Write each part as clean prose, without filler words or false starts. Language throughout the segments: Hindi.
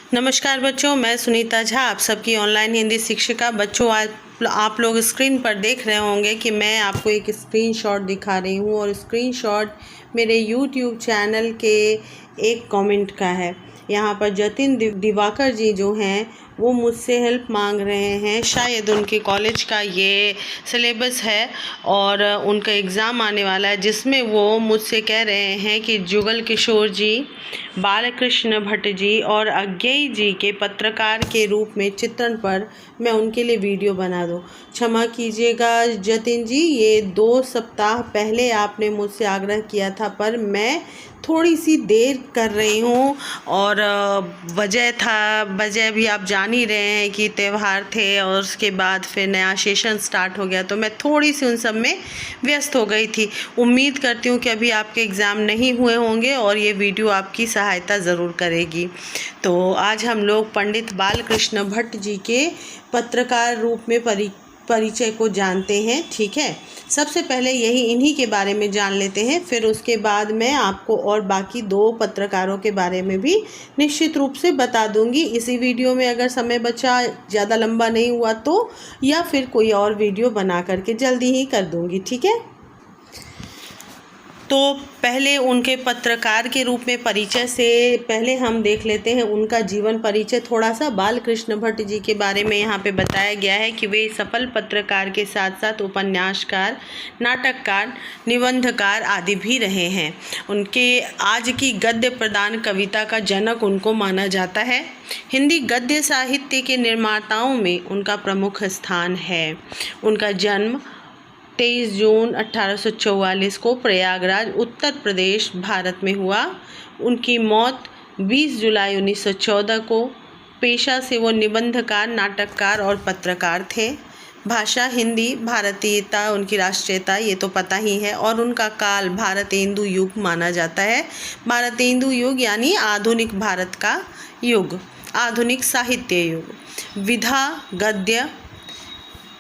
नमस्कार बच्चों, मैं सुनीता झा, आप सबकी ऑनलाइन हिंदी शिक्षिका। बच्चों, आज आप लोग स्क्रीन पर देख रहे होंगे कि मैं आपको एक स्क्रीनशॉट दिखा रही हूँ और स्क्रीनशॉट मेरे यूट्यूब चैनल के एक कमेंट का है। यहाँ पर जतिन दिवाकर जी जो हैं वो मुझसे हेल्प मांग रहे हैं। शायद उनके कॉलेज का ये सिलेबस है और उनका एग्ज़ाम आने वाला है, जिसमें वो मुझसे कह रहे हैं कि जुगल किशोर जी, बालकृष्ण भट्ट जी और अज्ञेय जी के पत्रकार के रूप में चित्रण पर मैं उनके लिए वीडियो बना दूं। क्षमा कीजिएगा जतिन जी, ये 2 सप्ताह पहले आपने मुझसे आग्रह किया था, पर मैं थोड़ी सी देर कर रही हूँ और वजह भी आप जान ही रहे हैं कि त्यौहार थे और उसके बाद फिर नया सेशन स्टार्ट हो गया, तो मैं थोड़ी सी उन सब में व्यस्त हो गई थी। उम्मीद करती हूँ कि अभी आपके एग्ज़ाम नहीं हुए होंगे और ये वीडियो आपकी सहायता ज़रूर करेगी। तो आज हम लोग पंडित बालकृष्ण भट्ट जी के पत्रकार रूप में परिचय को जानते हैं। ठीक है, सबसे पहले इन्हीं के बारे में जान लेते हैं, फिर उसके बाद मैं आपको और बाकी 2 पत्रकारों के बारे में भी निश्चित रूप से बता दूंगी इसी वीडियो में। अगर समय बचा, ज़्यादा लंबा नहीं हुआ तो, या फिर कोई और वीडियो बना करके जल्दी ही कर दूंगी। ठीक है, तो पहले उनके पत्रकार के रूप में परिचय से पहले हम देख लेते हैं उनका जीवन परिचय थोड़ा सा। बालकृष्ण भट्ट जी के बारे में यहाँ पे बताया गया है कि वे सफल पत्रकार के साथ साथ उपन्यासकार, नाटककार, निबंधकार आदि भी रहे हैं। उनके आज की गद्य प्रदान कविता का जनक उनको माना जाता है। हिंदी गद्य साहित्य के निर्माताओं में उनका प्रमुख स्थान है। उनका जन्म 23 जून 1844 को प्रयागराज, उत्तर प्रदेश, भारत में हुआ। उनकी मौत 20 जुलाई 1914 को। पेशा से वो निबंधकार, नाटककार और पत्रकार थे। भाषा हिंदी, भारतीयता उनकी राष्ट्रीयता ये तो पता ही है, और उनका काल भारतेंदु युग माना जाता है। भारतेंदु युग यानी आधुनिक भारत का युग, आधुनिक साहित्य युग। विधा गद्य,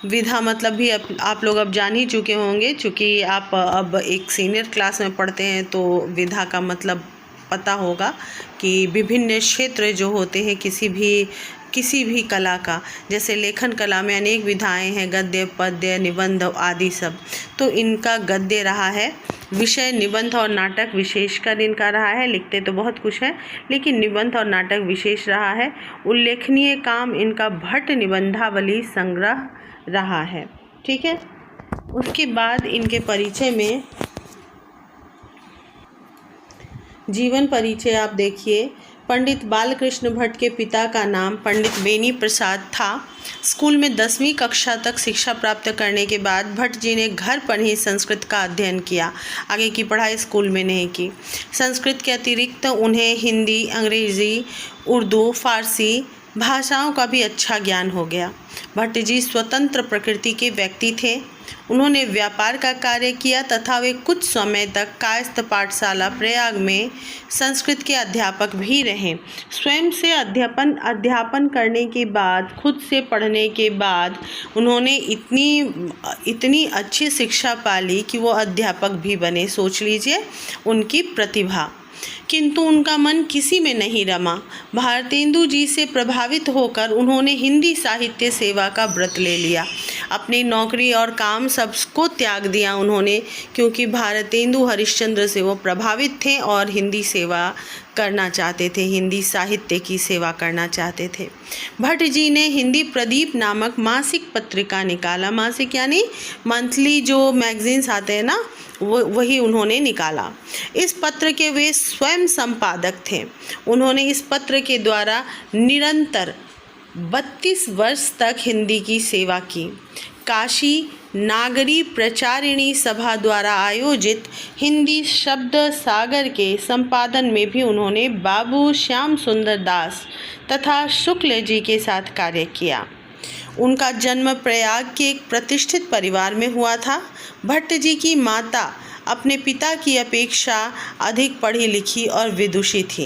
विधा मतलब भी आप लोग अब जान ही चुके होंगे, चूँकि आप अब एक सीनियर क्लास में पढ़ते हैं तो विधा का मतलब पता होगा कि विभिन्न क्षेत्र जो होते हैं किसी भी कला का, जैसे लेखन कला में अनेक विधाएं हैं, गद्य, पद्य, निबंध आदि सब। तो इनका गद्य रहा है विषय। निबंध और नाटक विशेषकर इनका रहा है। लिखते तो बहुत कुछ है, लेकिन निबंध और नाटक विशेष रहा है। उल्लेखनीय काम इनका भट्ट निबंधावली संग्रह रहा है। ठीक है, उसके बाद इनके परिचय में जीवन परिचय आप देखिए। पंडित बालकृष्ण भट्ट के पिता का नाम पंडित बेनी प्रसाद था। स्कूल में 10वीं कक्षा तक शिक्षा प्राप्त करने के बाद भट्ट जी ने घर पर ही संस्कृत का अध्ययन किया, आगे की पढ़ाई स्कूल में नहीं की। संस्कृत के अतिरिक्त उन्हें हिंदी, अंग्रेज़ी, उर्दू, फारसी भाषाओं का भी अच्छा ज्ञान हो गया। भट्ट जी स्वतंत्र प्रकृति के व्यक्ति थे। उन्होंने व्यापार का कार्य किया तथा वे कुछ समय तक कायस्थ पाठशाला प्रयाग में संस्कृत के अध्यापक भी रहे। स्वयं से अध्यापन करने के बाद, खुद से पढ़ने के बाद उन्होंने इतनी अच्छी शिक्षा पाली कि वो अध्यापक भी बने। सोच लीजिए उनकी प्रतिभा। किंतु उनका मन किसी में नहीं रमा। भारतेंदु जी से प्रभावित होकर उन्होंने हिंदी साहित्य सेवा का व्रत ले लिया। अपनी नौकरी और काम सबको त्याग दिया उन्होंने, क्योंकि भारतेंदु हरिश्चंद्र से वो प्रभावित थे और हिंदी सेवा करना चाहते थे, हिंदी साहित्य की सेवा करना चाहते थे। भट्ट जी ने हिंदी प्रदीप नामक मासिक पत्रिका निकाला। मासिक यानी मंथली जो मैगजीन्स आते हैं ना, वही उन्होंने निकाला। इस पत्र के वे स्वयं संपादक थे। उन्होंने इस पत्र के द्वारा निरंतर 32 वर्ष तक हिंदी की सेवा की। काशी नागरी प्रचारिणी सभा द्वारा आयोजित हिंदी शब्द सागर के संपादन में भी उन्होंने बाबू श्याम सुंदर दास तथा शुक्ल जी के साथ कार्य किया। उनका जन्म प्रयाग के एक प्रतिष्ठित परिवार में हुआ था। भट्ट जी की माता अपने पिता की अपेक्षा अधिक पढ़ी लिखी और विदुषी थी।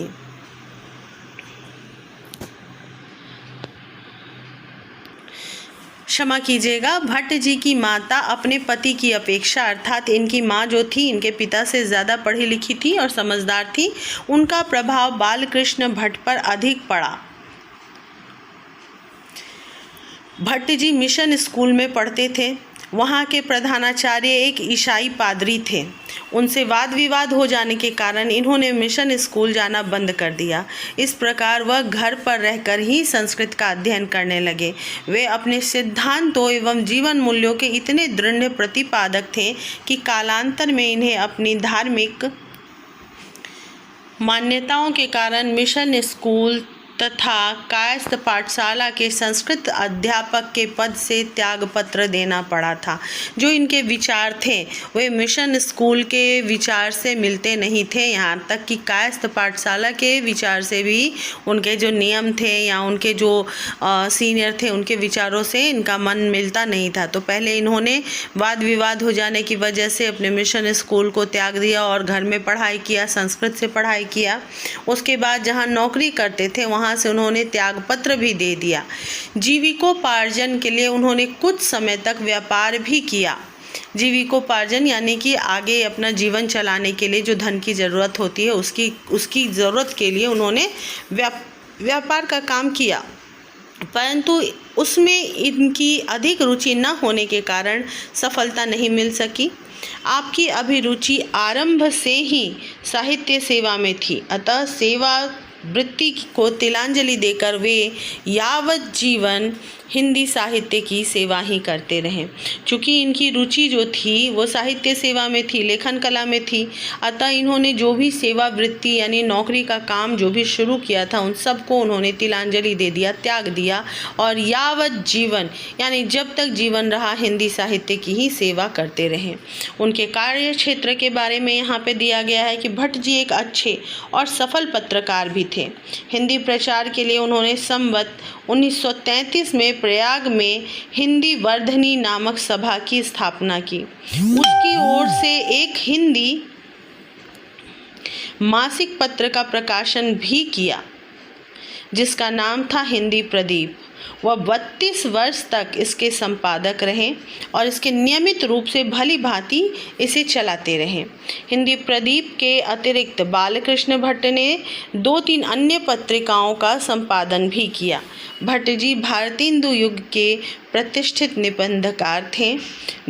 क्षमा कीजिएगा, भट्ट जी की माता अपने पति की अपेक्षा, अर्थात इनकी माँ जो थी इनके पिता से ज़्यादा पढ़ी लिखी थी और समझदार थी। उनका प्रभाव बालकृष्ण भट्ट पर अधिक पड़ा। भट्ट जी मिशन स्कूल में पढ़ते थे। वहाँ के प्रधानाचार्य एक ईसाई पादरी थे। उनसे वाद विवाद हो जाने के कारण इन्होंने मिशन स्कूल जाना बंद कर दिया। इस प्रकार वह घर पर रहकर ही संस्कृत का अध्ययन करने लगे। वे अपने सिद्धांतों एवं जीवन मूल्यों के इतने दृढ़ प्रतिपादक थे कि कालांतर में इन्हें अपनी धार्मिक मान्यताओं के कारण मिशन स्कूल तथा कायस्थ पाठशाला के संस्कृत अध्यापक के पद से त्यागपत्र देना पड़ा था। जो इनके विचार थे वे मिशन स्कूल के विचार से मिलते नहीं थे, यहाँ तक कि कायस्थ पाठशाला के विचार से भी उनके जो नियम थे या उनके जो सीनियर थे उनके विचारों से इनका मन मिलता नहीं था। तो पहले इन्होंने वाद विवाद हो जाने की वजह से अपने मिशन स्कूल को त्याग दिया और घर में पढ़ाई किया, संस्कृत से पढ़ाई किया। उसके बाद जहाँ नौकरी करते थे वहाँ से उन्होंने त्यागपत्र भी दे दिया। जीविकोपार्जन के लिए उन्होंने कुछ समय तक व्यापार भी किया। जीविकोपार्जन यानी कि आगे अपना जीवन चलाने के लिए जो धन की ज़रूरत होती है उसकी ज़रूरत के लिए उन्होंने व्यापार का काम किया, परंतु उसमें इनकी अधिक रुचि न होने के कारण सफलता नहीं मिल सकी। आपकी अभिरुचि आरंभ से ही साहित्य सेवा में थी, अतः सेवा वृत्ति को तिलांजलि देकर वे यावत जीवन हिंदी साहित्य की सेवा ही करते रहें। चूँकि इनकी रुचि जो थी वो साहित्य सेवा में थी, लेखन कला में थी, अतः इन्होंने जो भी सेवा वृत्ति यानी नौकरी का काम जो भी शुरू किया था उन सबको उन्होंने तिलांजलि दे दिया, त्याग दिया और यावत जीवन यानी जब तक जीवन रहा हिंदी साहित्य की ही सेवा करते रहें। उनके कार्य क्षेत्र के बारे में यहाँ पे दिया गया है कि भट्ट जी एक अच्छे और सफल पत्रकार भी थे। हिंदी प्रचार के लिए उन्होंने संवत 1933 में प्रयाग में हिंदी वर्धनी नामक सभा की स्थापना की। उसकी ओर से एक हिंदी मासिक पत्र का प्रकाशन भी किया जिसका नाम था हिंदी प्रदीप। वह 32 वर्ष तक इसके संपादक रहे और इसके नियमित रूप से भली भांति इसे चलाते रहे। हिंदी प्रदीप के अतिरिक्त बालकृष्ण भट्ट ने 2-3 अन्य पत्रिकाओं का संपादन भी किया। भट्ट जी भारतेंदु युग के प्रतिष्ठित निबंधकार थे।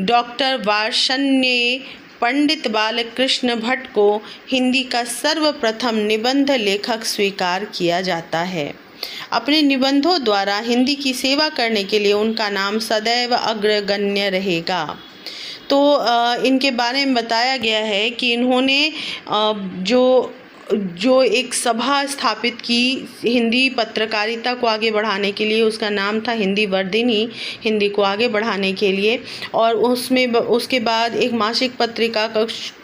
डॉक्टर वार्ष्णेय पंडित बालकृष्ण भट्ट को हिंदी का सर्वप्रथम निबंध लेखक स्वीकार किया जाता है। अपने निबंधों द्वारा हिंदी की सेवा करने के लिए उनका नाम सदैव अग्रगण्य रहेगा। तो इनके बारे में बताया गया है कि इन्होंने जो एक सभा स्थापित की हिंदी पत्रकारिता को आगे बढ़ाने के लिए, उसका नाम था हिंदी वर्धिनी, हिंदी को आगे बढ़ाने के लिए, और उसके बाद एक मासिक पत्रिका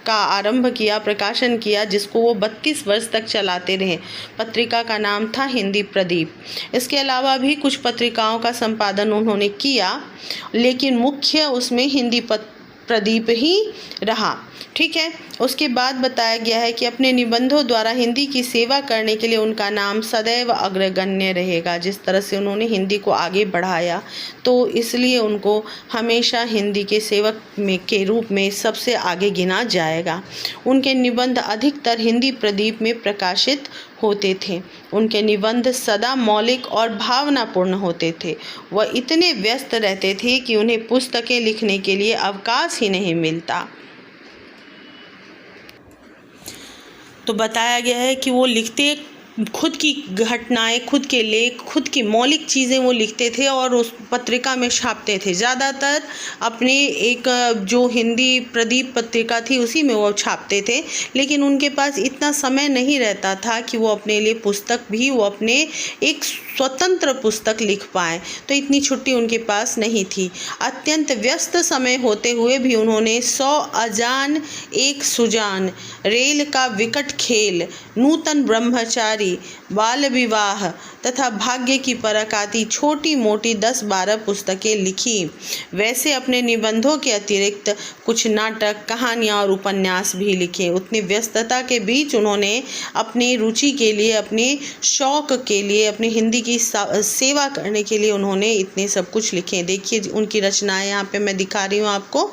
का आरंभ किया, प्रकाशन किया, जिसको वो 32 वर्ष तक चलाते रहे। पत्रिका का नाम था हिंदी प्रदीप। इसके अलावा भी कुछ पत्रिकाओं का संपादन उन्होंने किया, लेकिन मुख्य उसमें हिंदी प्रदीप ही रहा। ठीक है। उसके बाद बताया गया है कि अपने निबंधों द्वारा हिंदी की सेवा करने के लिए उनका नाम सदैव अग्रगण्य रहेगा। जिस तरह से उन्होंने हिंदी को आगे बढ़ाया, तो इसलिए उनको हमेशा हिंदी के सेवक के रूप में सबसे आगे गिना जाएगा। उनके निबंध अधिकतर हिंदी प्रदीप में प्रकाशित होते थे। उनके निबंध सदा मौलिक और भावनापूर्ण होते थे। वह इतने व्यस्त रहते थे कि उन्हें पुस्तकें लिखने के लिए अवकाश ही नहीं मिलता। तो बताया गया है कि वो लिखते खुद की घटनाएं, खुद के लेख, खुद की मौलिक चीज़ें वो लिखते थे और उस पत्रिका में छापते थे। ज़्यादातर अपने एक जो हिंदी प्रदीप पत्रिका थी उसी में वो छापते थे, लेकिन उनके पास इतना समय नहीं रहता था कि वो अपने लिए पुस्तक भी, वो अपने एक स्वतंत्र पुस्तक लिख पाएँ। तो इतनी छुट्टी उनके पास नहीं थी। अत्यंत व्यस्त समय होते हुए भी उन्होंने 100 अजान एक सुजान, रेल का विकट खेल, नूतन ब्रह्मचारी, बाल विवाह तथा भाग्य की परख आदि छोटी मोटी 10-12 पुस्तकें लिखी। वैसे अपने निबंधों के अतिरिक्त कुछ नाटक, कहानियाँ और उपन्यास भी लिखे। उतनी व्यस्तता के बीच उन्होंने अपनी रुचि के लिए, अपने शौक के लिए, अपनी हिंदी की सेवा करने के लिए उन्होंने इतने सब कुछ लिखे। देखिए उनकी रचनाएं यहाँ पे मैं दिखा रही हूँ आपको।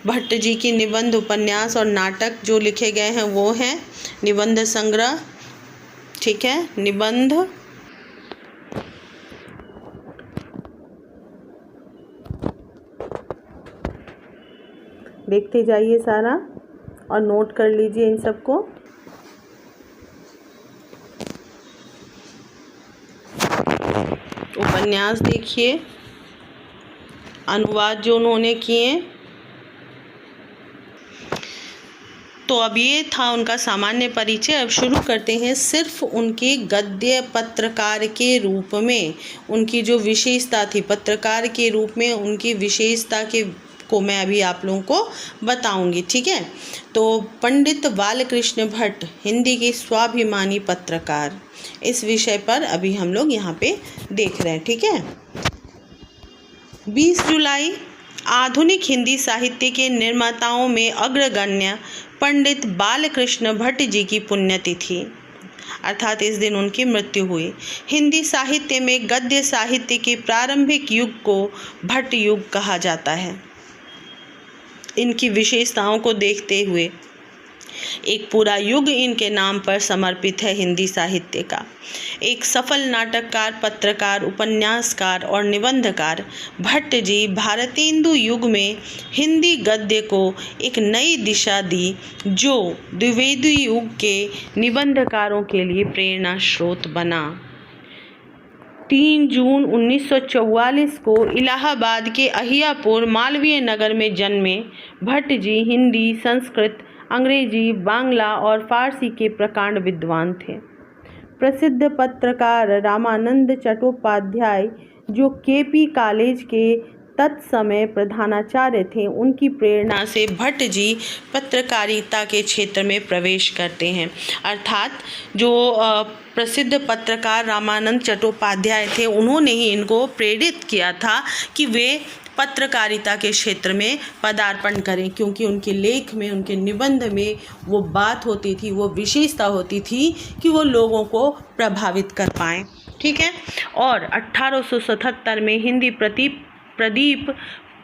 भट्ट जी की निबंध, उपन्यास और नाटक जो लिखे गए हैं वो हैं निबंध संग्रह। ठीक है, निबंध देखते जाइए सारा और नोट कर लीजिए इन सबको। उपन्यास देखिए, अनुवाद जो उन्होंने किए। तो अब ये था उनका सामान्य परिचय। अब शुरू करते हैं सिर्फ उनके गद्य पत्रकार के रूप में उनकी जो विशेषता थी, पत्रकार के रूप में उनकी विशेषता को मैं अभी आप लोगों को बताऊंगी, ठीक है। तो पंडित बालकृष्ण भट्ट हिंदी के स्वाभिमानी पत्रकार, इस विषय पर अभी हम लोग यहाँ पे देख रहे हैं, ठीक है। 20 जुलाई आधुनिक हिंदी साहित्य के निर्माताओं में अग्रगण्य पंडित बालकृष्ण भट्ट जी की पुण्यतिथि, अर्थात इस दिन उनकी मृत्यु हुई। हिंदी साहित्य में गद्य साहित्य के प्रारंभिक युग को भट्ट युग कहा जाता है। इनकी विशेषताओं को देखते हुए एक पूरा युग इनके नाम पर समर्पित है हिंदी साहित्य का। एक सफल नाटककार, पत्रकार, उपन्यासकार और निबंधकार, भट्ट जी भारतेंदु युग में हिंदी गद्य को एक नई दिशा दी, जो द्विवेदी युग के निबंधकारों के लिए प्रेरणा स्रोत बना। 3 जून 1944 को इलाहाबाद के अहियापुर मालवीय नगर में जन्मे भट्ट जी हिंदी, संस्कृत, अंग्रेजी, बांग्ला और फारसी के प्रकांड विद्वान थे। प्रसिद्ध पत्रकार रामानंद चट्टोपाध्याय, जो केपी कॉलेज के तत्समय प्रधानाचार्य थे, उनकी प्रेरणा से भट्ट जी पत्रकारिता के क्षेत्र में प्रवेश करते हैं। अर्थात जो प्रसिद्ध पत्रकार रामानंद चट्टोपाध्याय थे, उन्होंने ही इनको प्रेरित किया था कि वे पत्रकारिता के क्षेत्र में पदार्पण करें, क्योंकि उनके लेख में, उनके निबंध में वो बात होती थी, वो विशेषता होती थी कि वो लोगों को प्रभावित कर पाएँ, ठीक है। और 1877 में हिंदी प्रदीप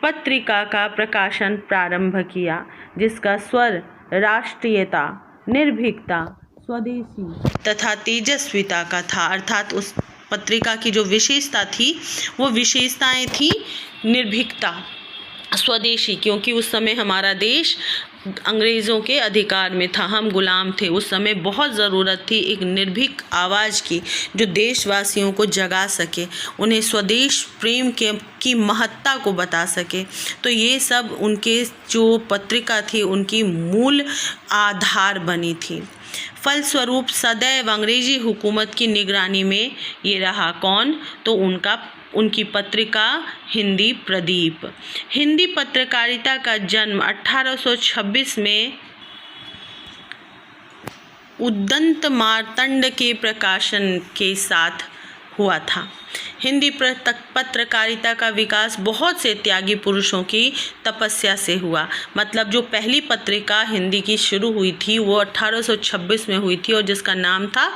पत्रिका का प्रकाशन प्रारंभ किया, जिसका स्वर राष्ट्रीयता, निर्भीकता, स्वदेशी तथा तेजस्विता का था। अर्थात उस पत्रिका की जो विशेषता थी, वो विशेषताएं थी निर्भीकता, स्वदेशी, क्योंकि उस समय हमारा देश अंग्रेज़ों के अधिकार में था, हम गुलाम थे। उस समय बहुत ज़रूरत थी एक निर्भीक आवाज़ की, जो देशवासियों को जगा सके, उन्हें स्वदेश प्रेम की महत्ता को बता सके। तो ये सब उनके जो पत्रिका थी, उनकी मूल आधार बनी थी। फलस्वरूप सदैव अंग्रेजी हुकूमत की निगरानी में ये रहा कौन, तो उनकी पत्रिका हिंदी प्रदीप। हिंदी पत्रकारिता का जन्म 1826 में उद्दंत मार्तंड के प्रकाशन के साथ हुआ था। हिंदी पत्रकारिता का विकास बहुत से त्यागी पुरुषों की तपस्या से हुआ। मतलब जो पहली पत्रिका हिंदी की शुरू हुई थी वो 1826 में हुई थी, और जिसका नाम था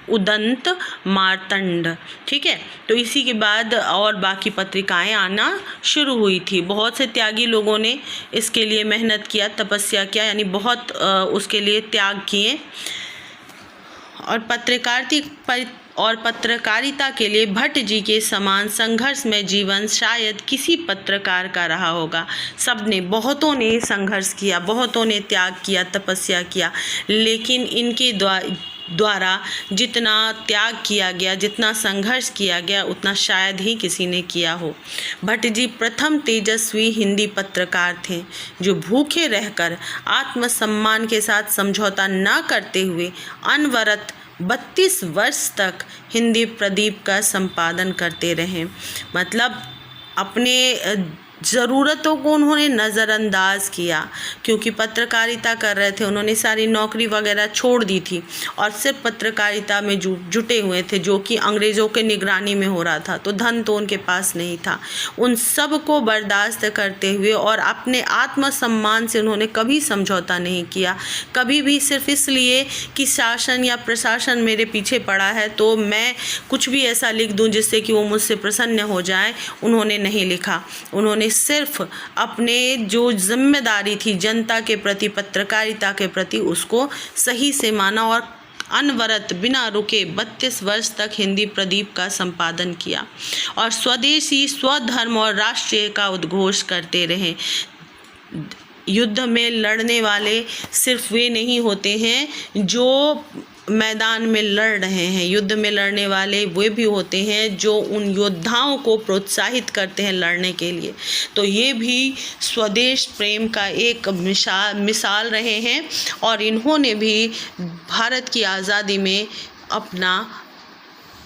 उदंत मार्तंड, ठीक है। तो इसी के बाद और बाकी पत्रिकाएं आना शुरू हुई थी। बहुत से त्यागी लोगों ने इसके लिए मेहनत किया, तपस्या किया, यानी बहुत उसके लिए त्याग किए। और पत्रकारिता के लिए भट्ट जी के समान संघर्ष में जीवन शायद किसी पत्रकार का रहा होगा। बहुतों ने संघर्ष किया, बहुतों ने त्याग किया, तपस्या किया, लेकिन इनके द्वारा जितना त्याग किया गया, जितना संघर्ष किया गया, उतना शायद ही किसी ने किया हो। भट्ट जी प्रथम तेजस्वी हिंदी पत्रकार थे, जो भूखे रहकर आत्मसम्मान के साथ समझौता न करते हुए अनवरत 32 वर्ष तक हिंदी प्रदीप का संपादन करते रहे। मतलब अपने ज़रूरतों को उन्होंने नज़रअंदाज किया, क्योंकि पत्रकारिता कर रहे थे, उन्होंने सारी नौकरी वगैरह छोड़ दी थी और सिर्फ पत्रकारिता में जुटे हुए थे, जो कि अंग्रेज़ों के निगरानी में हो रहा था। तो धन तो उनके पास नहीं था। उन सब को बर्दाश्त करते हुए और अपने आत्मसम्मान से उन्होंने कभी समझौता नहीं किया। कभी भी सिर्फ इसलिए कि शासन या प्रशासन मेरे पीछे पड़ा है तो मैं कुछ भी ऐसा लिख दूं जिससे कि वो मुझसे प्रसन्न हो जाए, उन्होंने नहीं लिखा। उन्होंने सिर्फ अपने जो जिम्मेदारी थी जनता के प्रति, पत्रकारिता के प्रति, उसको सही से माना और अनवरत बिना रुके 32 वर्ष तक हिंदी प्रदीप का संपादन किया और स्वदेशी, स्वधर्म और राष्ट्रीय का उद्घोष करते रहे। युद्ध में लड़ने वाले सिर्फ वे नहीं होते हैं जो मैदान में लड़ रहे हैं, युद्ध में लड़ने वाले वे भी होते हैं जो उन योद्धाओं को प्रोत्साहित करते हैं लड़ने के लिए। तो ये भी स्वदेश प्रेम का एक मिसाल रहे हैं और इन्होंने भी भारत की आज़ादी में अपना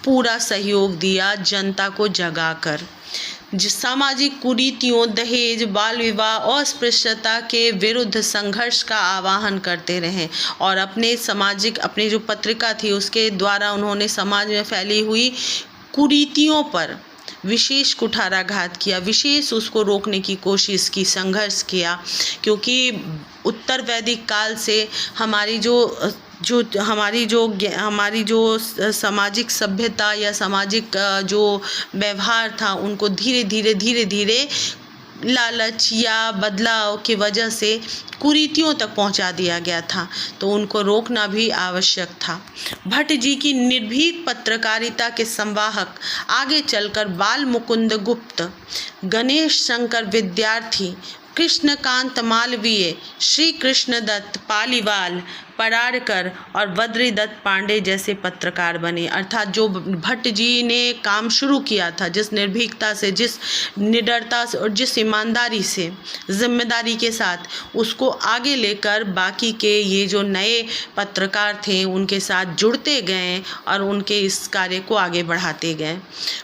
पूरा सहयोग दिया जनता को जगाकर। सामाजिक कुरीतियों, दहेज, बाल विवाह और अस्पृश्यता के विरुद्ध संघर्ष का आह्वान करते रहे और अपनी जो पत्रिका थी उसके द्वारा उन्होंने समाज में फैली हुई कुरीतियों पर विशेष कुठाराघात किया, विशेष उसको रोकने की कोशिश की, संघर्ष किया। क्योंकि उत्तर वैदिक काल से हमारी जो सामाजिक सभ्यता या सामाजिक जो व्यवहार था उनको धीरे धीरे लालच या बदलाव की वजह से कुरीतियों तक पहुंचा दिया गया था, तो उनको रोकना भी आवश्यक था। भट्ट जी की निर्भीक पत्रकारिता के संवाहक आगे चलकर बाल मुकुंद गुप्त, गणेश शंकर विद्यार्थी, कृष्णकांत मालवीय, श्री कृष्णदत्त पालीवाल, पराड़कर और बद्रीदत्त पांडे जैसे पत्रकार बने। अर्थात जो भट्ट जी ने काम शुरू किया था, जिस निर्भीकता से, जिस निडरता से और जिस ईमानदारी से, जिम्मेदारी के साथ उसको आगे लेकर बाकी के ये जो नए पत्रकार थे उनके साथ जुड़ते गए और उनके इस कार्य को आगे बढ़ाते गए।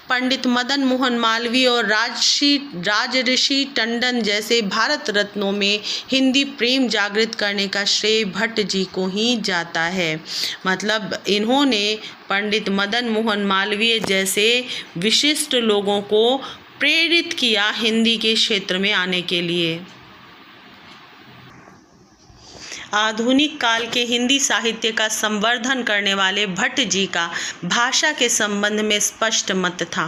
पंडित मदन मोहन मालवीय और राजऋषि टंडन जैसे भारत रत्नों में हिंदी प्रेम जागृत करने का श्रेय भट्ट जी को ही जाता है। मतलब इन्होंने पंडित मदन मोहन मालवीय जैसे विशिष्ट लोगों को प्रेरित किया हिंदी के क्षेत्र में आने के लिए। आधुनिक काल के हिंदी साहित्य का संवर्धन करने वाले भट्ट जी का भाषा के संबंध में स्पष्ट मत था।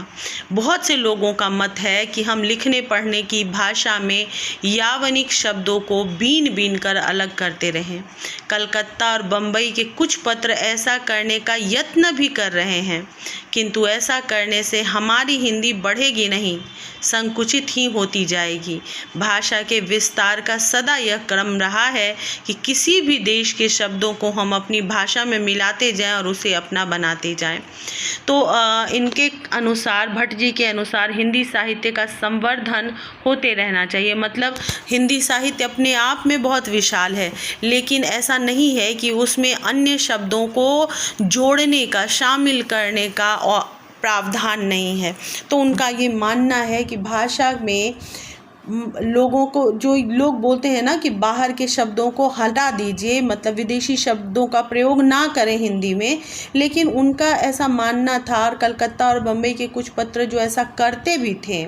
बहुत से लोगों का मत है कि हम लिखने पढ़ने की भाषा में यावनिक शब्दों को बीन बीन कर अलग करते रहें। कलकत्ता और बम्बई के कुछ पत्र ऐसा करने का यत्न भी कर रहे हैं, किंतु ऐसा करने से हमारी हिंदी बढ़ेगी नहीं, संकुचित ही होती जाएगी। भाषा के विस्तार का सदा यह क्रम रहा है कि किसी भी देश के शब्दों को हम अपनी भाषा में मिलाते जाएं और उसे अपना बनाते जाएं। तो इनके अनुसार, भट्ट जी के अनुसार, हिंदी साहित्य का संवर्धन होते रहना चाहिए। मतलब हिंदी साहित्य अपने आप में बहुत विशाल है, लेकिन ऐसा नहीं है कि उसमें अन्य शब्दों को जोड़ने का, शामिल करने का और प्रावधान नहीं है। तो उनका ये मानना है कि भाषा में लोगों को, जो लोग बोलते हैं ना कि बाहर के शब्दों को हटा दीजिए, मतलब विदेशी शब्दों का प्रयोग ना करें हिंदी में, लेकिन उनका ऐसा मानना था और कलकत्ता और बम्बई के कुछ पत्र जो ऐसा करते भी थे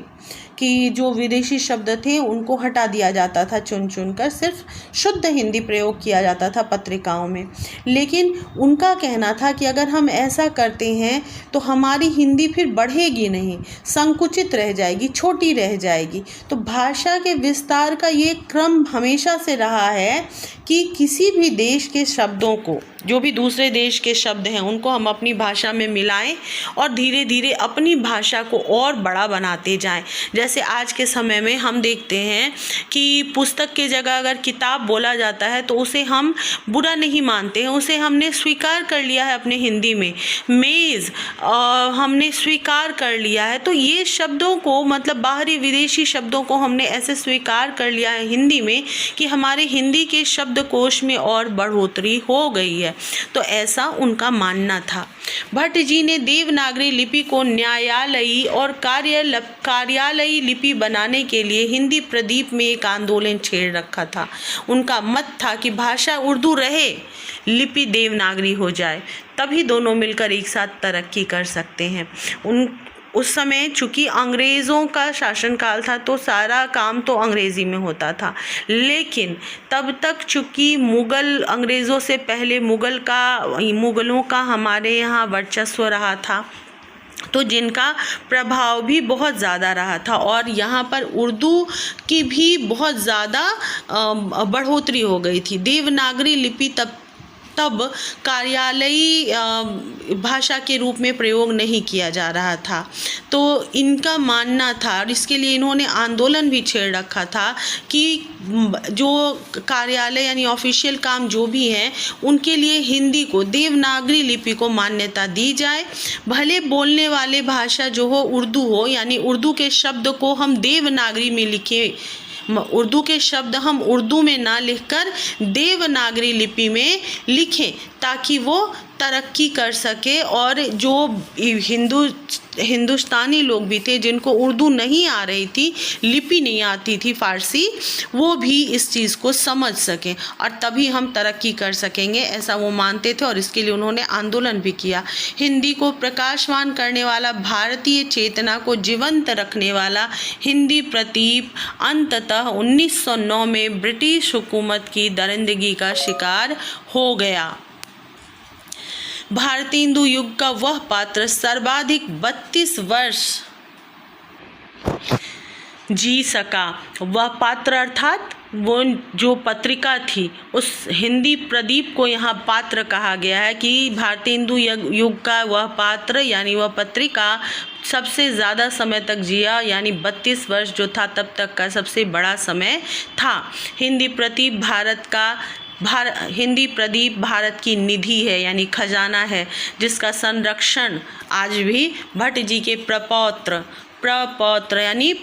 कि जो विदेशी शब्द थे उनको हटा दिया जाता था, चुन चुन कर सिर्फ शुद्ध हिंदी प्रयोग किया जाता था पत्रिकाओं में। लेकिन उनका कहना था कि अगर हम ऐसा करते हैं तो हमारी हिंदी फिर बढ़ेगी नहीं, संकुचित रह जाएगी, छोटी रह जाएगी। तो भाषा के विस्तार का ये क्रम हमेशा से रहा है कि किसी भी देश के शब्दों को, जो भी दूसरे देश के शब्द हैं, उनको हम अपनी भाषा में मिलाएं और धीरे धीरे अपनी भाषा को और बड़ा बनाते जाएं। जैसे आज के समय में हम देखते हैं कि पुस्तक के जगह अगर किताब बोला जाता है तो उसे हम बुरा नहीं मानते हैं, उसे हमने स्वीकार कर लिया है अपने हिंदी में। मेज़ हमने स्वीकार कर लिया है। तो ये शब्दों को, मतलब बाहरी विदेशी शब्दों को हमने ऐसे स्वीकार कर लिया है हिंदी में कि हमारे हिंदी के शब्दकोश में और बढ़ोतरी हो गई है। तो ऐसा उनका मानना था। भट्ट जी ने देवनागरी लिपि को न्यायालयी और कार्यालयी लिपि बनाने के लिए हिंदी प्रदीप में एक आंदोलन छेड़ रखा था। उनका मत था कि भाषा उर्दू रहे, लिपि देवनागरी हो जाए, तभी दोनों मिलकर एक साथ तरक्की कर सकते हैं। उस समय चूँकि अंग्रेज़ों का शासनकाल था तो सारा काम तो अंग्रेज़ी में होता था, लेकिन तब तक चूँकि अंग्रेज़ों से पहले मुग़लों का हमारे यहाँ वर्चस्व रहा था, तो जिनका प्रभाव भी बहुत ज़्यादा रहा था और यहाँ पर उर्दू की भी बहुत ज़्यादा बढ़ोतरी हो गई थी। देवनागरी लिपि तब तब कार्यालयी भाषा के रूप में प्रयोग नहीं किया जा रहा था। तो इनका मानना था, और इसके लिए इन्होंने आंदोलन भी छेड़ रखा था कि जो कार्यालय यानी ऑफिशियल काम जो भी हैं उनके लिए हिंदी को, देवनागरी लिपि को मान्यता दी जाए। भले बोलने वाले भाषा जो हो उर्दू हो, यानी उर्दू के शब्द को हम देवनागरी में लिखें, उर्दू के शब्द हम उर्दू में ना लिखकर देवनागरी लिपि में लिखें ताकि वो तरक्की कर सके। और जो हिंदुस्तानी लोग भी थे जिनको उर्दू नहीं आ रही थी, लिपि नहीं आती थी फारसी, वो भी इस चीज़ को समझ सकें और तभी हम तरक्की कर सकेंगे, ऐसा वो मानते थे। और इसके लिए उन्होंने आंदोलन भी किया। हिंदी को प्रकाशवान करने वाला, भारतीय चेतना को जीवंत रखने वाला हिंदी प्रतीप अंततः 1909 में ब्रिटिश हुकूमत की दरिंदगी का शिकार हो गया। भारतीय हिंदू युग का वह पात्र सर्वाधिक 32 वर्ष जी सका। वह पात्र अर्थात वो जो पत्रिका थी, उस हिंदी प्रदीप को यहाँ पात्र कहा गया है कि भारतीय हिंदू युग का वह पात्र यानी वह पत्रिका सबसे ज़्यादा समय तक जिया, यानी 32 वर्ष जो था तब तक का सबसे बड़ा समय था। हिंदी प्रदीप भारत की निधि है, यानी खजाना है, जिसका संरक्षण आज भी भट्ट जी के प्रपौत्र यानी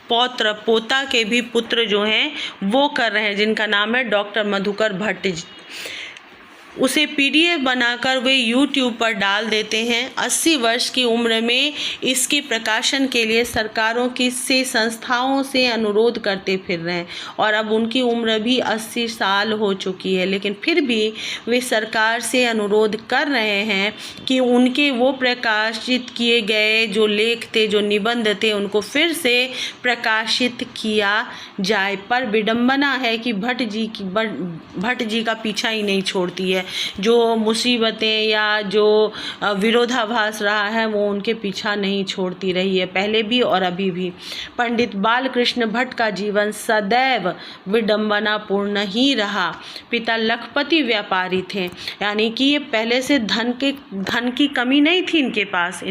पौत्र, पोता के भी पुत्र जो हैं वो कर रहे हैं, जिनका नाम है डॉक्टर मधुकर भट्ट जी। उसे PDF बनाकर वे YouTube पर डाल देते हैं। 80 वर्ष की उम्र में इसके प्रकाशन के लिए सरकारों की से संस्थाओं से अनुरोध करते फिर रहे हैं और अब उनकी उम्र भी 80 साल हो चुकी है, लेकिन फिर भी वे सरकार से अनुरोध कर रहे हैं कि उनके वो प्रकाशित किए गए जो लेख थे, जो निबंध थे, उनको फिर से प्रकाशित किया जाए। पर विडंबना है कि भट्ट जी का पीछा ही नहीं छोड़ती है। जो मुसीबतें या जो विरोधाभास रहा है वो उनके पीछा नहीं छोड़ती रही है, पहले भी और अभी भी। पंडित बालकृष्ण भट्ट का जीवन सदैव विडंबनापूर्ण ही रहा। पिता लखपति व्यापारी थे, यानी कि ये पहले से धन की कमी नहीं थी इनके पास।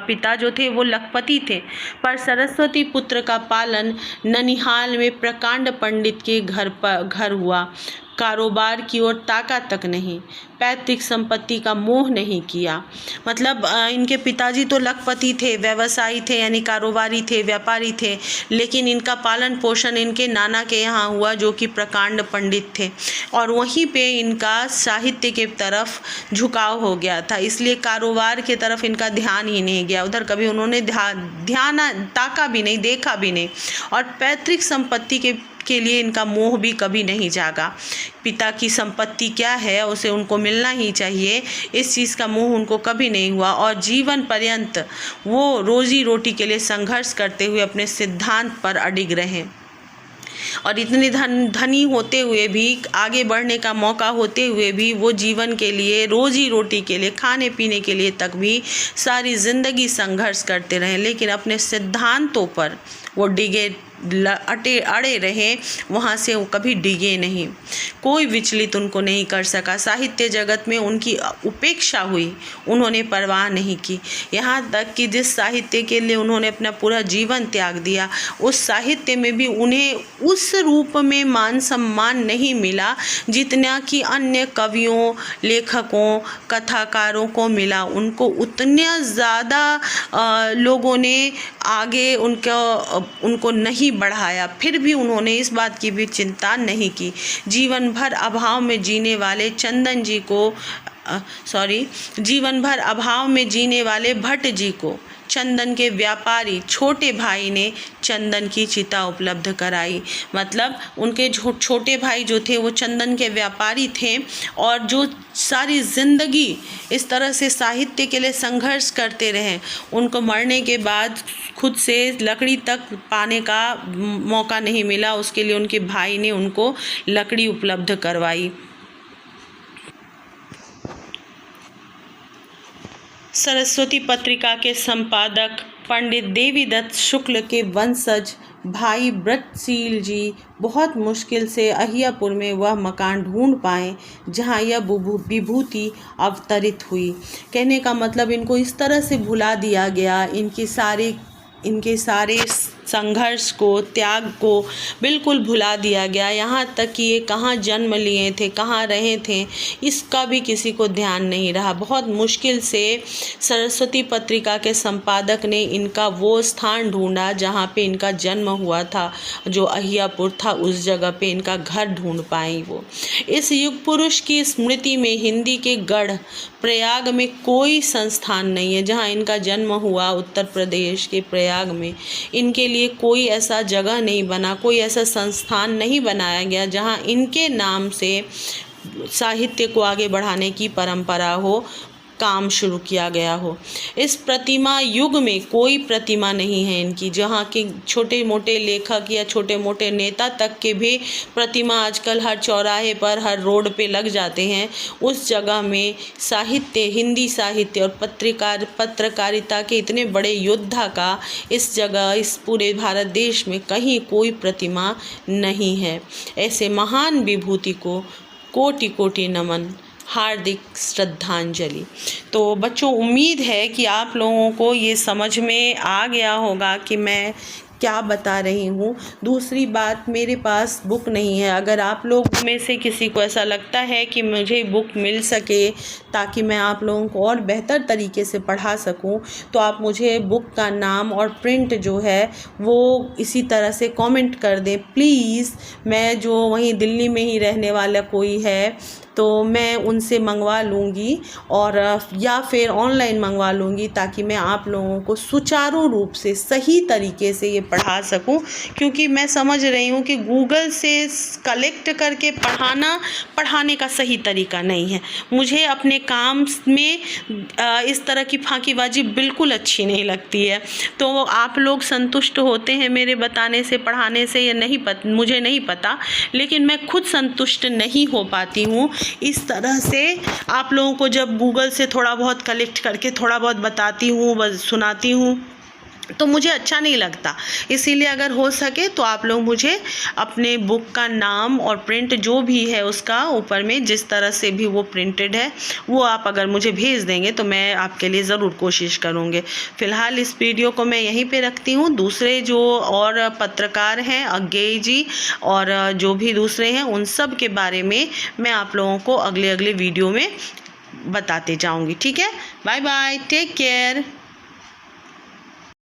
पिता जो थे वो लखपति थे, पर सरस्वती पुत्र का पालन ननिहाल में प्रकांड पंडित के घर हुआ। कारोबार की ओर ताका तक नहीं, पैतृक संपत्ति का मोह नहीं किया। मतलब इनके पिताजी तो लखपति थे, व्यवसायी थे, यानी कारोबारी थे, व्यापारी थे, लेकिन इनका पालन पोषण इनके नाना के यहाँ हुआ जो कि प्रकांड पंडित थे, और वहीं पे इनका साहित्य के तरफ झुकाव हो गया था, इसलिए कारोबार के तरफ इनका ध्यान ही नहीं गया। उधर कभी उन्होंने ध्यान ताका भी नहीं, देखा भी नहीं, और पैतृक संपत्ति के लिए इनका मोह भी कभी नहीं जागा। पिता की संपत्ति क्या है उसे उनको मिलना ही चाहिए, इस चीज़ का मोह उनको कभी नहीं हुआ, और जीवन पर्यंत वो रोजी रोटी के लिए संघर्ष करते हुए अपने सिद्धांत पर अडिग रहे। और इतने धनी होते हुए भी, आगे बढ़ने का मौका होते हुए भी, वो जीवन के लिए, रोजी रोटी के लिए, खाने पीने के लिए तक भी सारी ज़िंदगी संघर्ष करते रहे, लेकिन अपने सिद्धांतों पर वो अड़े रहे, वहाँ से वो कभी डिगे नहीं, कोई विचलित उनको नहीं कर सका। साहित्य जगत में उनकी उपेक्षा हुई, उन्होंने परवाह नहीं की, यहाँ तक कि जिस साहित्य के लिए उन्होंने अपना पूरा जीवन त्याग दिया, उस साहित्य में भी उन्हें उस रूप में मान सम्मान नहीं मिला जितना कि अन्य कवियों, लेखकों, कथाकारों को मिला। उनको उतना ज़्यादा लोगों ने आगे उनको नहीं बढ़ाया, फिर भी उन्होंने इस बात की भी चिंता नहीं की। जीवन भर अभाव में जीने वाले भट्ट जी को चंदन के व्यापारी छोटे भाई ने चंदन की चिता उपलब्ध कराई। मतलब उनके छोटे भाई जो थे वो चंदन के व्यापारी थे, और जो सारी ज़िंदगी इस तरह से साहित्य के लिए संघर्ष करते रहे, उनको मरने के बाद खुद से लकड़ी तक पाने का मौका नहीं मिला, उसके लिए उनके भाई ने उनको लकड़ी उपलब्ध करवाई। सरस्वती पत्रिका के संपादक पंडित देवीदत्त शुक्ल के वंशज भाई ब्रजशील जी बहुत मुश्किल से अहियापुर में वह मकान ढूंढ पाए जहां यह विभूति अवतरित हुई। कहने का मतलब इनको इस तरह से भुला दिया गया, इनके सारे संघर्ष को, त्याग को बिल्कुल भुला दिया गया। यहाँ तक कि ये कहाँ जन्म लिए थे, कहाँ रहे थे, इसका भी किसी को ध्यान नहीं रहा। बहुत मुश्किल से सरस्वती पत्रिका के संपादक ने इनका वो स्थान ढूंढा जहाँ पे इनका जन्म हुआ था, जो अहियापुर था, उस जगह पे इनका घर ढूंढ पाए वो। इस युग पुरुष की स्मृति में हिंदी के गढ़ प्रयाग में कोई संस्थान नहीं है। जहाँ इनका जन्म हुआ उत्तर प्रदेश के प्रयाग में, इनके लिए कोई ऐसा जगह नहीं बना, कोई ऐसा संस्थान नहीं बनाया गया जहाँ इनके नाम से साहित्य को आगे बढ़ाने की परंपरा हो, काम शुरू किया गया हो। इस प्रतिमा युग में कोई प्रतिमा नहीं है इनकी, जहाँ के छोटे मोटे लेखक या छोटे मोटे नेता तक के भी प्रतिमा आजकल हर चौराहे पर, हर रोड पे लग जाते हैं। उस जगह में साहित्य, हिंदी साहित्य और पत्रकारिता के इतने बड़े योद्धा का इस जगह, इस पूरे भारत देश में कहीं कोई प्रतिमा नहीं है। ऐसे महान विभूति को कोटि कोटि नमन, हार्दिक श्रद्धांजलि। तो बच्चों, उम्मीद है कि आप लोगों को ये समझ में आ गया होगा कि मैं क्या बता रही हूँ। दूसरी बात, मेरे पास बुक नहीं है। अगर आप लोग में से किसी को ऐसा लगता है कि मुझे बुक मिल सके ताकि मैं आप लोगों को और बेहतर तरीके से पढ़ा सकूं, तो आप मुझे बुक का नाम और प्रिंट जो है वो इसी तरह से कमेंट कर दें प्लीज़। मैं जो वहीं दिल्ली में ही रहने वाला कोई है तो मैं उनसे मंगवा लूँगी, और या फिर ऑनलाइन मंगवा लूँगी, ताकि मैं आप लोगों को सुचारू रूप से सही तरीके से ये पढ़ा सकूं। क्योंकि मैं समझ रही हूँ कि गूगल से कलेक्ट करके पढ़ाने का सही तरीका नहीं है। मुझे अपने काम में इस तरह की फांकीबाजी बिल्कुल अच्छी नहीं लगती है। तो आप लोग संतुष्ट होते हैं मेरे बताने से, पढ़ाने से, या नहीं मुझे नहीं पता, लेकिन मैं खुद संतुष्ट नहीं हो पाती हूँ। इस तरह से आप लोगों को जब गूगल से थोड़ा बहुत कलेक्ट करके थोड़ा बहुत बताती हूँ, सुनाती हूँ, तो मुझे अच्छा नहीं लगता। इसीलिए अगर हो सके तो आप लोग मुझे अपने बुक का नाम और प्रिंट जो भी है उसका ऊपर में जिस तरह से भी वो प्रिंटेड है वो आप अगर मुझे भेज देंगे तो मैं आपके लिए ज़रूर कोशिश करूँगी। फ़िलहाल इस वीडियो को मैं यहीं पे रखती हूँ। दूसरे जो और पत्रकार हैं, अज्ञेय जी और जो भी दूसरे हैं, उन सब के बारे में मैं आप लोगों को अगले वीडियो में बताते जाऊँगी। ठीक है, बाय बाय, टेक केयर।